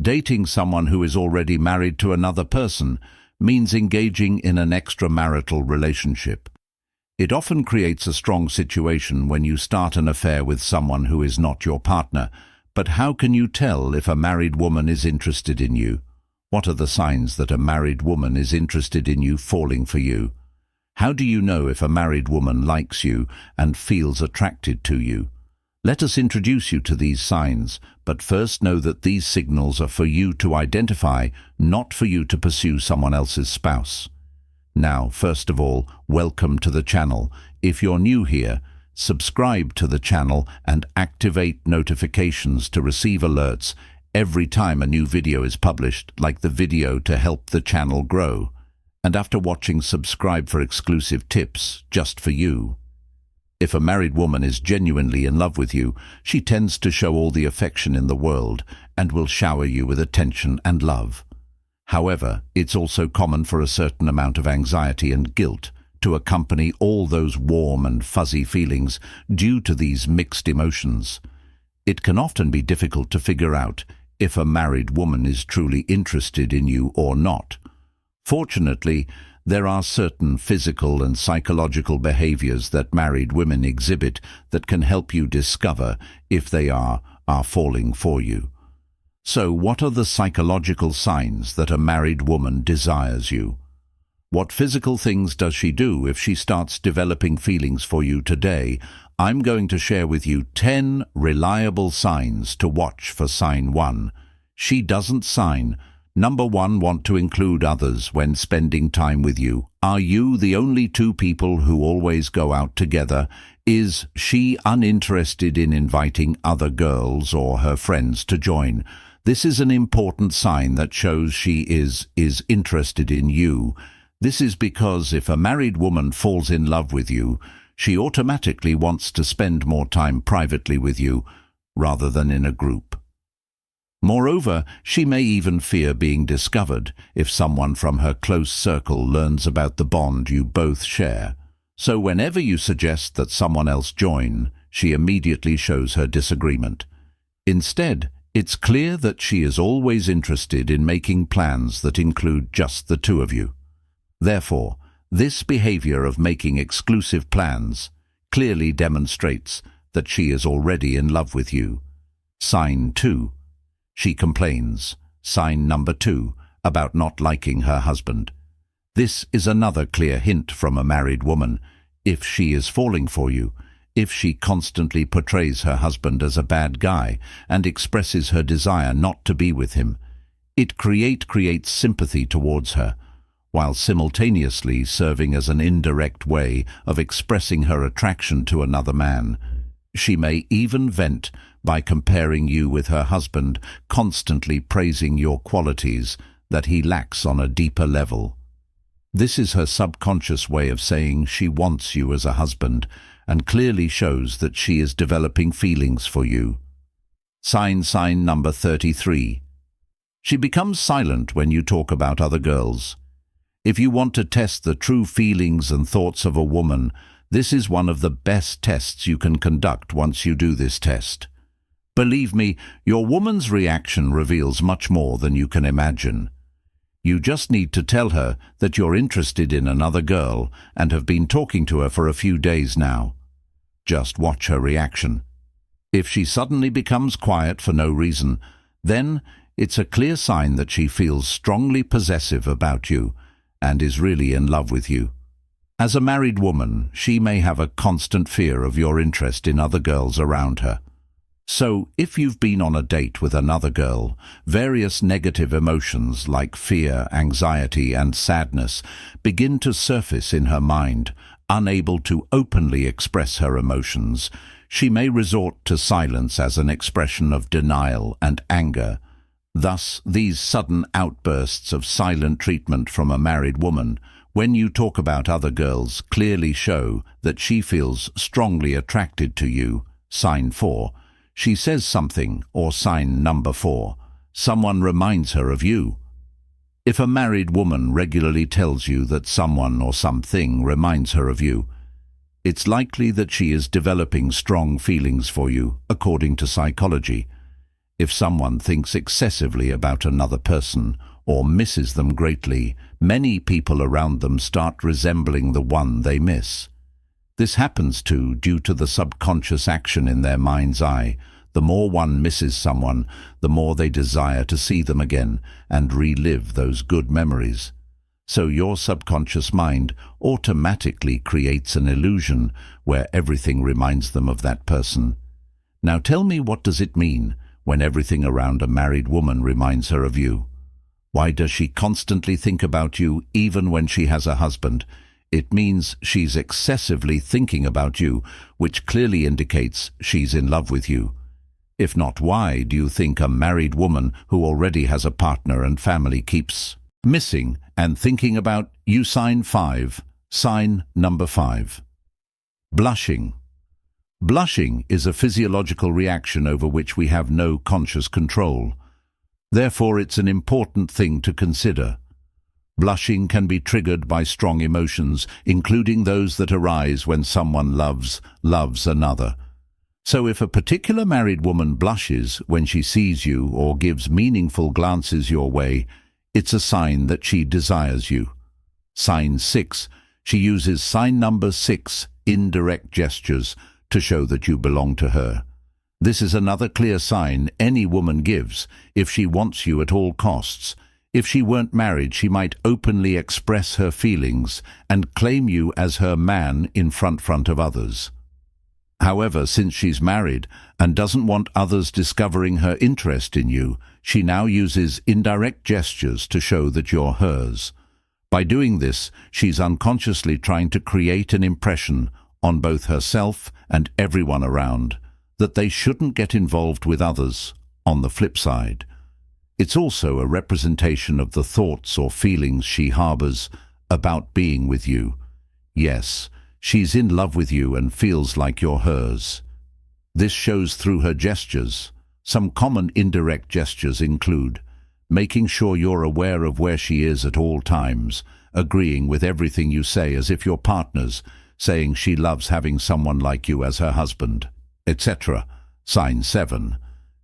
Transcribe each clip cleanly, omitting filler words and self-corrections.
Dating someone who is already married to another person means engaging in an extramarital relationship. It often creates a strong situation when you start an affair with someone who is not your partner. But how can you tell if a married woman is interested in you? What are the signs that a married woman is interested in you, falling for you? How do you know if a married woman likes you and feels attracted to you? Let us introduce you to these signs, but first know that these signals are for you to identify, not for you to pursue someone else's spouse. Now, first of all, welcome to the channel. If you're new here, subscribe to the channel and activate notifications to receive alerts every time a new video is published, like the video to help the channel grow. And after watching, subscribe for exclusive tips just for you. If a married woman is genuinely in love with you, she tends to show all the affection in the world and will shower you with attention and love. However, it's also common for a certain amount of anxiety and guilt to accompany all those warm and fuzzy feelings due to these mixed emotions. It can often be difficult to figure out if a married woman is truly interested in you or not. Fortunately, there are certain physical and psychological behaviors that married women exhibit that can help you discover if they are falling for you. So, what are the psychological signs that a married woman desires you? What physical things does she do if she starts developing feelings for you today? I'm going to share with you 10 reliable signs to watch for sign 1. She doesn't sign. Number 1, want to include others when spending time with you. Are you the only two people who always go out together? Is she uninterested in inviting other girls or her friends to join? This is an important sign that shows she is interested in you. This is because if a married woman falls in love with you, she automatically wants to spend more time privately with you rather than in a group. Moreover, she may even fear being discovered if someone from her close circle learns about the bond you both share. So whenever you suggest that someone else join, she immediately shows her disagreement. Instead, it's clear that she is always interested in making plans that include just the two of you. Therefore, this behavior of making exclusive plans clearly demonstrates that she is already in love with you. Sign 2. She complains. Sign number 2, about not liking her husband. This is another clear hint from a married woman. If she is falling for you, if she constantly portrays her husband as a bad guy and expresses her desire not to be with him, it creates sympathy towards her, while simultaneously serving as an indirect way of expressing her attraction to another man. She may even vent by comparing you with her husband, constantly praising your qualities that he lacks on a deeper level. This is her subconscious way of saying she wants you as a husband, and clearly shows that she is developing feelings for you. Sign number 33. She becomes silent when you talk about other girls. If you want to test the true feelings and thoughts of a woman, this is one of the best tests you can conduct once you do this test. Believe me, your woman's reaction reveals much more than you can imagine. You just need to tell her that you're interested in another girl and have been talking to her for a few days now. Just watch her reaction. If she suddenly becomes quiet for no reason, then it's a clear sign that she feels strongly possessive about you and is really in love with you. As a married woman, she may have a constant fear of your interest in other girls around her. So, if you've been on a date with another girl, various negative emotions like fear, anxiety, and sadness begin to surface in her mind. Unable to openly express her emotions, she may resort to silence as an expression of denial and anger. Thus, these sudden outbursts of silent treatment from a married woman, when you talk about other girls, clearly show that she feels strongly attracted to you. Sign 4. She says something, or sign number 4. Someone reminds her of you. If a married woman regularly tells you that someone or something reminds her of you, it's likely that she is developing strong feelings for you, according to psychology. If someone thinks excessively about another person or misses them greatly, many people around them start resembling the one they miss. This happens too due to the subconscious action in their mind's eye. The more one misses someone, the more they desire to see them again and relive those good memories. So your subconscious mind automatically creates an illusion where everything reminds them of that person. Now tell me, what does it mean when everything around a married woman reminds her of you? Why does she constantly think about you even when she has a husband? It means she's excessively thinking about you, which clearly indicates she's in love with you. If not, why do you think a married woman who already has a partner and family keeps missing and thinking about you? Sign 5. Sign number 5. Blushing. Blushing is a physiological reaction over which we have no conscious control. Therefore, it's an important thing to consider. Blushing can be triggered by strong emotions, including those that arise when someone loves another. So if a particular married woman blushes when she sees you or gives meaningful glances your way, it's a sign that she desires you. Sign 6. She uses sign number 6, indirect gestures, to show that you belong to her. This is another clear sign any woman gives if she wants you at all costs. If she weren't married, she might openly express her feelings and claim you as her man in front of others. However, since she's married and doesn't want others discovering her interest in you, she now uses indirect gestures to show that you're hers. By doing this, she's unconsciously trying to create an impression on both herself and everyone around that they shouldn't get involved with others. On the flip side, it's also a representation of the thoughts or feelings she harbors about being with you. Yes, she's in love with you and feels like you're hers. This shows through her gestures. Some common indirect gestures include making sure you're aware of where she is at all times, agreeing with everything you say as if you're partners, saying she loves having someone like you as her husband, etc. Sign 7.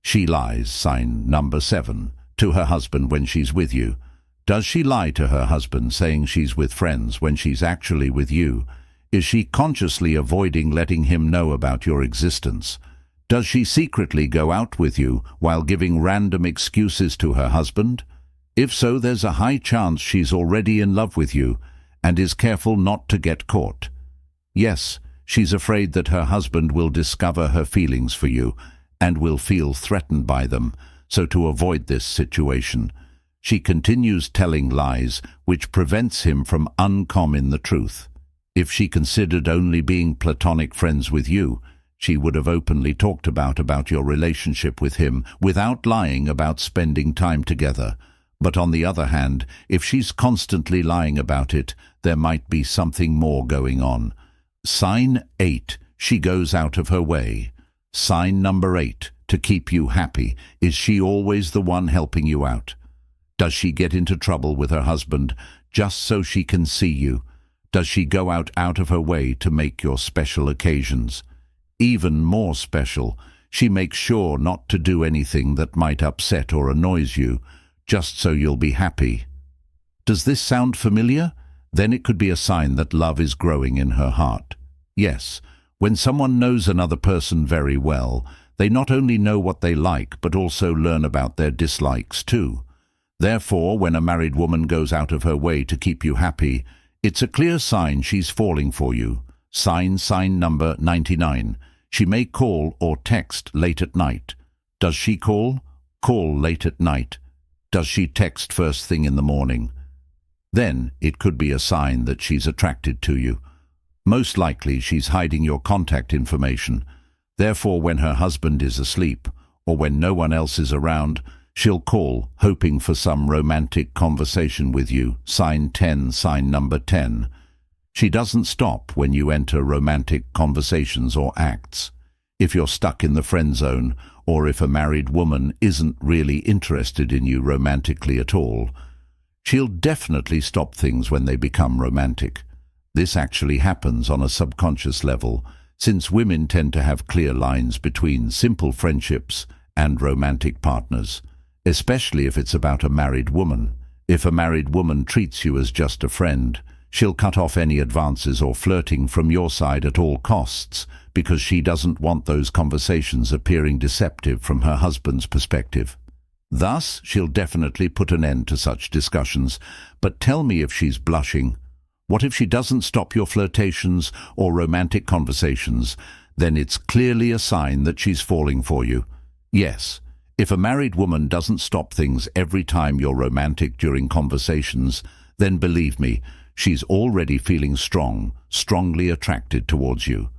She lies, sign number 7, to her husband when she's with you. Does she lie to her husband saying she's with friends when she's actually with you? Is she consciously avoiding letting him know about your existence? Does she secretly go out with you while giving random excuses to her husband? If so, there's a high chance she's already in love with you and is careful not to get caught. Yes, she's afraid that her husband will discover her feelings for you and will feel threatened by them, so to avoid this situation, she continues telling lies which prevents him from uncommitting the truth. If she considered only being platonic friends with you, she would have openly talked about your relationship with him without lying about spending time together. But on the other hand, if she's constantly lying about it, there might be something more going on. Sign 8. She goes out of her way. Sign number 8. To keep you happy. Is she always the one helping you out? Does she get into trouble with her husband just so she can see you? Does she go out of her way to make your special occasions even more special? She makes sure not to do anything that might upset or annoys you, just so you'll be happy. Does this sound familiar? Then it could be a sign that love is growing in her heart. Yes, when someone knows another person very well, they not only know what they like, but also learn about their dislikes too. Therefore, when a married woman goes out of her way to keep you happy, it's a clear sign she's falling for you. Sign number 99. She may call or text late at night. Does she call? Call late at night. Does she text first thing in the morning? Then it could be a sign that she's attracted to you. Most likely she's hiding your contact information. Therefore, when her husband is asleep, or when no one else is around, she'll call, hoping for some romantic conversation with you. Sign 10, sign number 10. She doesn't stop when you enter romantic conversations or acts. If you're stuck in the friend zone, or if a married woman isn't really interested in you romantically at all, she'll definitely stop things when they become romantic. This actually happens on a subconscious level, since women tend to have clear lines between simple friendships and romantic partners, especially if it's about a married woman. If a married woman treats you as just a friend, she'll cut off any advances or flirting from your side at all costs because she doesn't want those conversations appearing deceptive from her husband's perspective. Thus, she'll definitely put an end to such discussions. But tell me if she's blushing. What if she doesn't stop your flirtations or romantic conversations? Then it's clearly a sign that she's falling for you. Yes, if a married woman doesn't stop things every time you're romantic during conversations, then believe me, she's already feeling strongly attracted towards you.